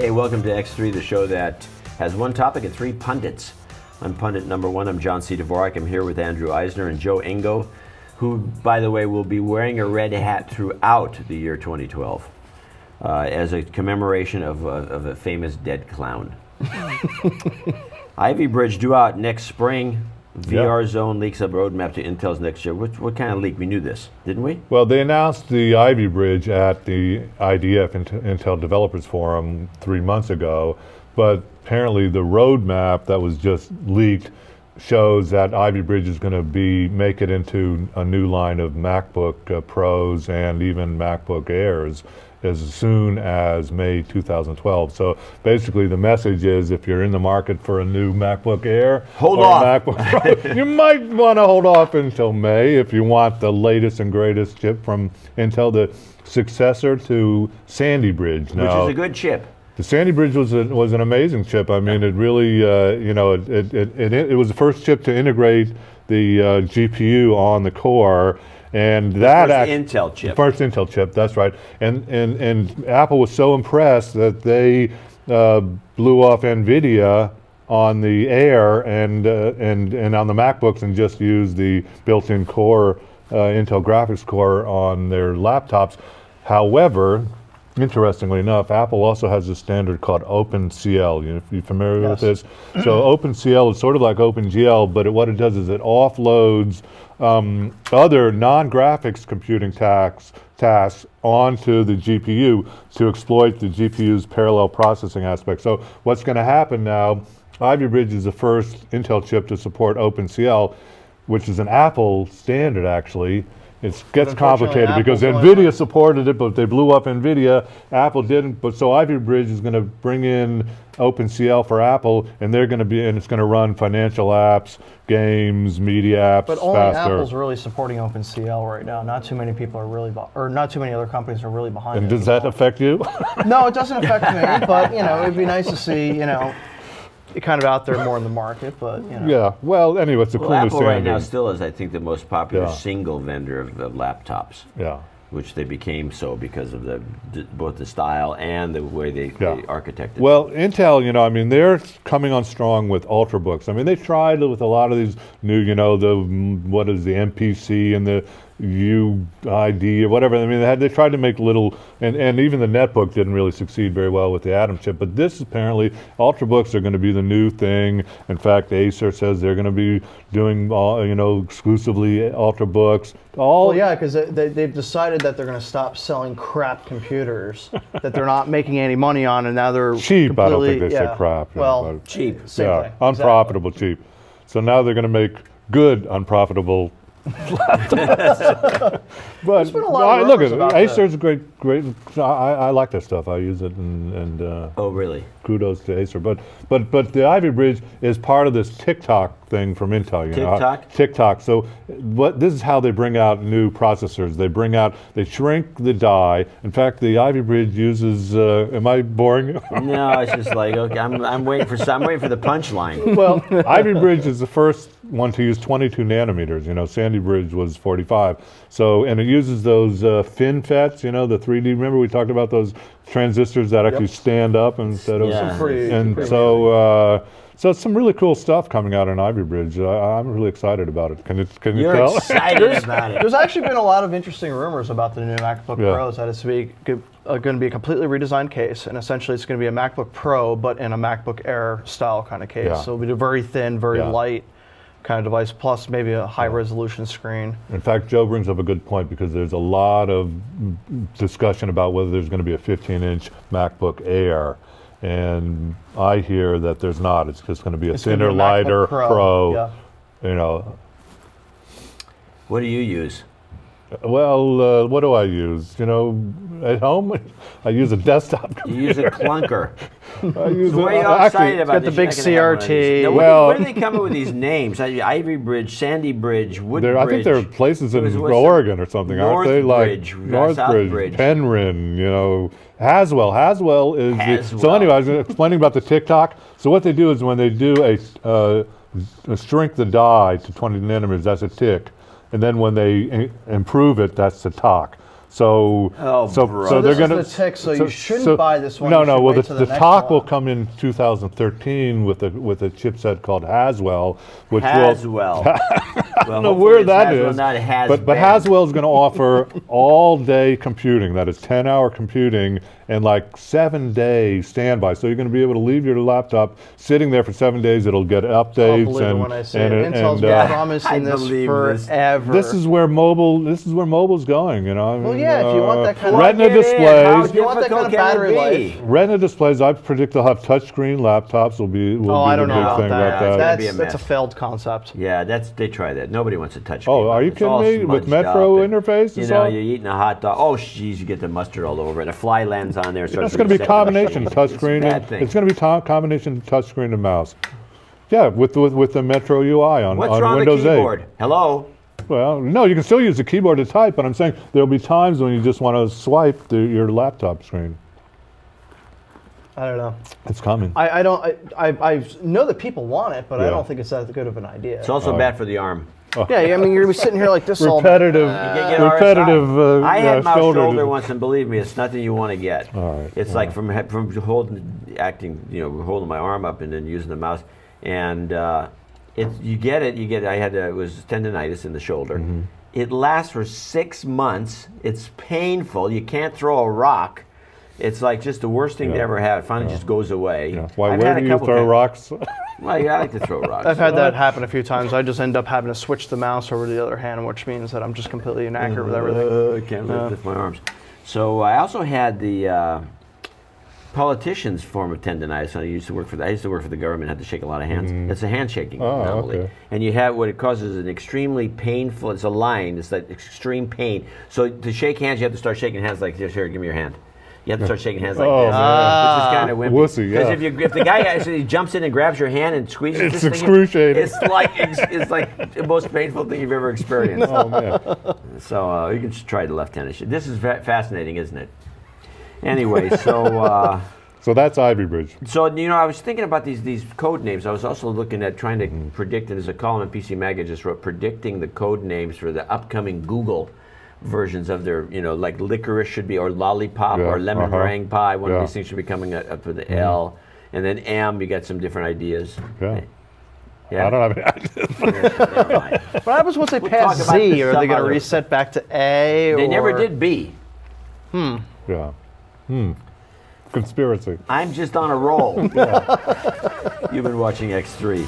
Hey, welcome to X3, the show that has one topic and three pundits. I'm pundit number one. I'm John C. Dvorak. I'm here with Andrew Eisner and Joe Engo, who, by the way, will be wearing a red hat throughout the year 2012 as a commemoration of a famous dead clown. Ivy Bridge due out next spring. VR Zone leaks a roadmap to Intel's next year. What kind of leak? We knew this, didn't we? Well, they announced the Ivy Bridge at the IDF, Intel Developers Forum, 3 months ago, but apparently the roadmap that was just leaked shows that Ivy Bridge is going to make it into a new line of MacBook Pros and even MacBook Airs as soon as May 2012. So basically the message is, if you're in the market for a new MacBook Air hold or off. MacBook Pro, you might want to hold off until May if you want the latest and greatest chip from Intel, the successor to Sandy Bridge. Now, which is a good chip. The Sandy Bridge was an amazing chip. I mean, it really, it was the first chip to integrate the GPU on the core. And that first Intel chip. First Intel chip, that's right. And Apple was so impressed that they blew off NVIDIA on the Air and on the MacBooks and just used the built-in core, Intel graphics core on their laptops. However, interestingly enough, Apple also has a standard called OpenCL. Are you familiar with this? So OpenCL is sort of like OpenGL, but what it does is it offloads other non-graphics computing tasks onto the GPU to exploit the GPU's parallel processing aspect. So what's going to happen now, Ivy Bridge is the first Intel chip to support OpenCL, which is an Apple standard actually. It gets complicated because NVIDIA supported it, but they blew up NVIDIA. Apple didn't, but so Ivy Bridge is going to bring in OpenCL for Apple, and it's going to run financial apps, games, media apps but only faster. Apple's really supporting OpenCL right now. Not too many people are really, or not too many other companies are really behind it. And does that affect you? No, it doesn't affect me, but it'd be nice to see, kind of out there more in the market, but Yeah, well, anyway, it's a cool new Apple standard. right now still is, I think, the most popular single vendor of laptops. Yeah. Which they became so because of both the style and the way they architected. Well, Intel, I mean, they're coming on strong with Ultrabooks. I mean, they tried with a lot of these new, the MPC and the UID or whatever. I mean, they tried to make little, and even the netbook didn't really succeed very well with the Atom chip. But this apparently, Ultrabooks are going to be the new thing. In fact, Acer says they're going to be doing, exclusively Ultrabooks. Well, yeah, because they've decided that they're going to stop selling crap computers that they're not making any money on, and now they're cheap. I don't think they said crap. Well, cheap. Same thing. Unprofitable, cheap. So now they're going to make good, unprofitable. But look at it. Acer's great. I like that stuff. I use it, and oh, really? Kudos to Acer. But the Ivy Bridge is part of this TikTok thing from Intel. TikTok. So this is how they bring out new processors. They shrink the die. In fact, the Ivy Bridge uses. Am I boring you? No, it's just like, okay, I'm waiting for the punchline. Well, Ivy Bridge is the first one to use 22 nanometers. Sandy Bridge was 45. So, and it uses those FinFETs, the 3D. Remember we talked about those transistors that actually stand up instead of. So it's some really cool stuff coming out in Ivy Bridge. I'm really excited about it. Can you tell? You're excited about it. There's actually been a lot of interesting rumors about the new MacBook Pros that it's going to be a completely redesigned case, and essentially it's going to be a MacBook Pro, but in a MacBook Air style kind of case. Yeah. So it'll be a very thin, very light kind of device, plus maybe a high-resolution screen. In fact, Joe brings up a good point because there's a lot of discussion about whether there's going to be a 15-inch MacBook Air. And I hear that there's not. It's just going to be a thinner, lighter Pro. What do you use? Well, what do I use? At home, I use a desktop computer. You use a clunker. I use Why are you all excited about the big CRT. Now, where do they come up with these names? Ivy Bridge, Sandy Bridge, Wood Bridge. I think there are places in Oregon or something, aren't they? Bridge, North Bridge, Penryn, Haswell. Haswell is. Haswell. So anyway, I was explaining about the TikTok. So what they do is when they do a shrink the die to 20 nanometers, that's a tick. And then when they improve it, that's the TOC. So, Oh, so, bro. so So they're this is going the tick, so you shouldn't buy this one, No, you no. should Well, wait till the the next talk will one. come in 2013 with a chipset called Haswell, which will. Haswell. Well, I don't know where that is, Not has but been. Haswell is going to offer all-day computing. That is 10-hour computing and like 7-day standby. So you're going to be able to leave your laptop sitting there for 7 days. It'll get updates I'll believe it when I see it. Intel's been I promising this believe this. forever. this is where mobile's going. You know. I Well, mean, yeah, if you want that kind of- Retina Plug it in. How displays. you want that kind of difficult can it battery be? life? Retina displays. I predict they'll have touchscreen laptops. Will be Oh, I the don't know big about thing that. about that. gonna be a That's a mess. failed concept. Yeah, they try that. Nobody wants to touch. Oh, are you It's all kidding me? With smudged Metro up and, interface and You know, stuff? you're eating a hot dog. Oh, jeez, you get the mustard all over it. A fly lands on there. It's going to be combination touchscreen. It's going to be combination touchscreen and mouse. Yeah, with the Metro UI on What's wrong with Windows the 8. keyboard? Hello. Well, no, you can still use the keyboard to type, but I'm saying there'll be times when you just want to swipe your laptop screen. I don't know. It's coming. I know that people want it, but I Yeah. don't think it's that good of an idea. It's also bad for the arm. Yeah, I mean, you're gonna be sitting here like this all day. Repetitive, Get repetitive. RSI. I had mouse shoulder to- once, and believe me, it's nothing you want to get. All right, It's all like from holding my arm up and then using the mouse, and you get it. It was tendonitis in the shoulder. Mm-hmm. It lasts for 6 months. It's painful. You can't throw a rock. It's like just the worst thing to Yeah. ever have. It finally just goes away. Yeah. Why? I've Where had do a you couple throw times- rocks? Well, yeah, I like to throw rocks. I've had that happen a few times. I just end up having to switch the mouse over to the other hand, which means that I'm just completely inaccurate with everything. I can't lift my arms. So I also had the politicians' form of tendonitis. I used to work for the government. Had to shake a lot of hands. It's a handshaking anomaly, okay. and you have what it causes an extremely painful. It's a line. It's like extreme pain. So to shake hands, you have to start shaking hands like this. Here, give me your hand. You have to start shaking hands like Oh, this, man. which is kind of wimpy. Wussy, yeah. Because if the guy actually jumps in and grabs your hand and squeezes, It's this thing in, excruciating. it's like the most painful thing you've ever experienced. Oh man. So you can just try the left-handed shit. This is fascinating, isn't it? Anyway, so So that's Ivy Bridge. I was thinking about these code names. I was also looking at trying to predict, and there's a column in PC Mag I just wrote, predicting the code names for the upcoming Google versions of their, like licorice should be, or lollipop, Yeah, or lemon meringue pie. One of yeah. these things should be coming up with the L. And then M, you got some different ideas. Yeah. Yeah. I don't have any idea. Never mind. What happens once they We'll pass talk about this Z? Are they some going to other- reset back to A? They never or- did B. Yeah. Conspiracy. I'm just on a roll. You've been watching X3.